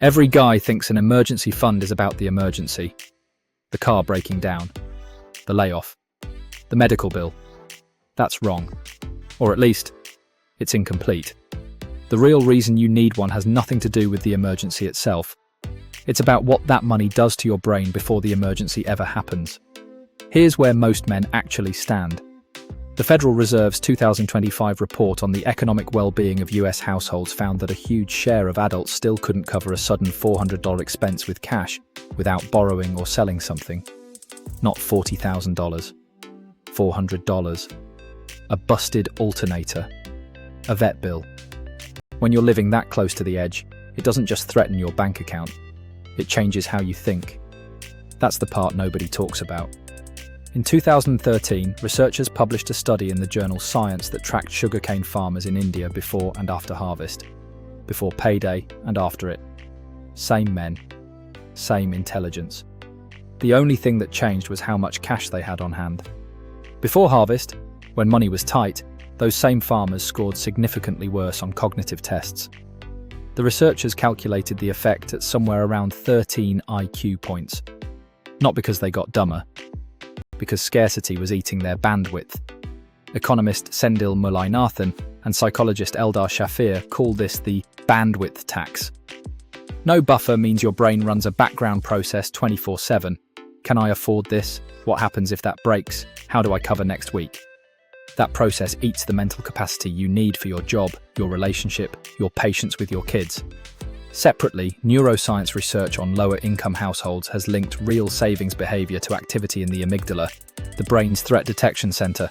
Every guy thinks an emergency fund is about the emergency. The car breaking down. The layoff. The medical bill. That's wrong. Or at least, it's incomplete. The real reason you need one has nothing to do with the emergency itself. It's about what that money does to your brain before the emergency ever happens. Here's where most men actually stand. The Federal Reserve's 2025 report on the economic well-being of US households found that a huge share of adults still couldn't cover a sudden $400 expense with cash without borrowing or selling something. Not $40,000. $400. A busted alternator. A vet bill. When you're living that close to the edge, it doesn't just threaten your bank account. It changes how you think. That's the part nobody talks about. In 2013, researchers published a study in the journal Science that tracked sugarcane farmers in India before and after harvest, before payday and after it. Same men, same intelligence. The only thing that changed was how much cash they had on hand. Before harvest, when money was tight, those same farmers scored significantly worse on cognitive tests. The researchers calculated the effect at somewhere around 13 IQ points. Not because they got dumber, because scarcity was eating their bandwidth. Economist Sendil Mullainathan and psychologist Eldar Shafir call this the bandwidth tax. No buffer means your brain runs a background process 24/7. Can I afford this? What happens if that breaks? How do I cover next week? That process eats the mental capacity you need for your job, your relationship, your patience with your kids. Separately, neuroscience research on lower-income households has linked real savings behavior to activity in the amygdala, the brain's threat detection center,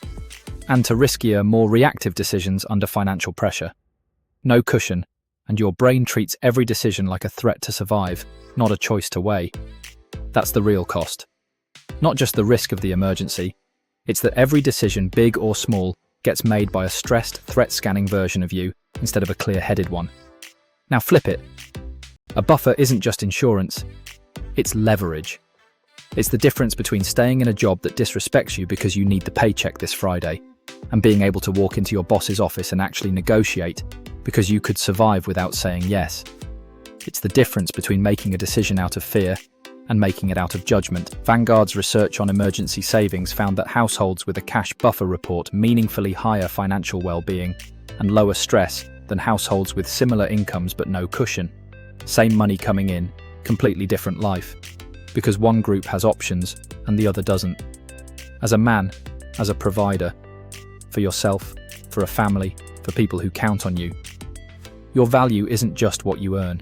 and to riskier, more reactive decisions under financial pressure. No cushion, and your brain treats every decision like a threat to survive, not a choice to weigh. That's the real cost. Not just the risk of the emergency, it's that every decision, big or small, gets made by a stressed, threat-scanning version of you instead of a clear-headed one. Now flip it. A buffer isn't just insurance, it's leverage. It's the difference between staying in a job that disrespects you because you need the paycheck this Friday, and being able to walk into your boss's office and actually negotiate because you could survive without saying yes. It's the difference between making a decision out of fear and making it out of judgment. Vanguard's research on emergency savings found that households with a cash buffer report meaningfully higher financial well-being and lower stress than households with similar incomes but no cushion. Same money coming in, completely different life. Because one group has options and the other doesn't. As a man, as a provider, for yourself, for a family, for people who count on you, your value isn't just what you earn.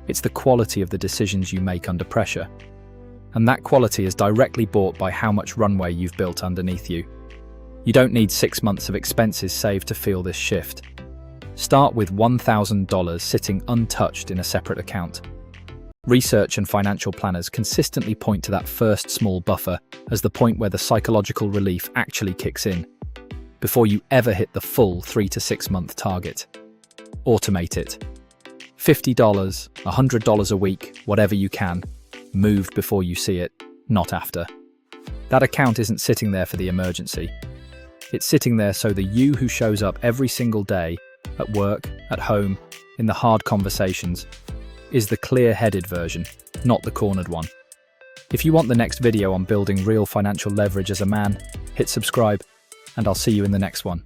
It's the quality of the decisions you make under pressure. And that quality is directly bought by how much runway you've built underneath you. You don't need 6 months of expenses saved to feel this shift. Start with $1,000 sitting untouched in a separate account. Research and financial planners consistently point to that first small buffer as the point where the psychological relief actually kicks in, before you ever hit the full 3 to 6 month target. Automate it. $50, $100 a week, whatever you can, moved before you see it, not after. That account isn't sitting there for the emergency. It's sitting there so the you who shows up every single day, at work, at home, in the hard conversations, is the clear-headed version, not the cornered one. If you want the next video on building real financial leverage as a man, hit subscribe, and I'll see you in the next one.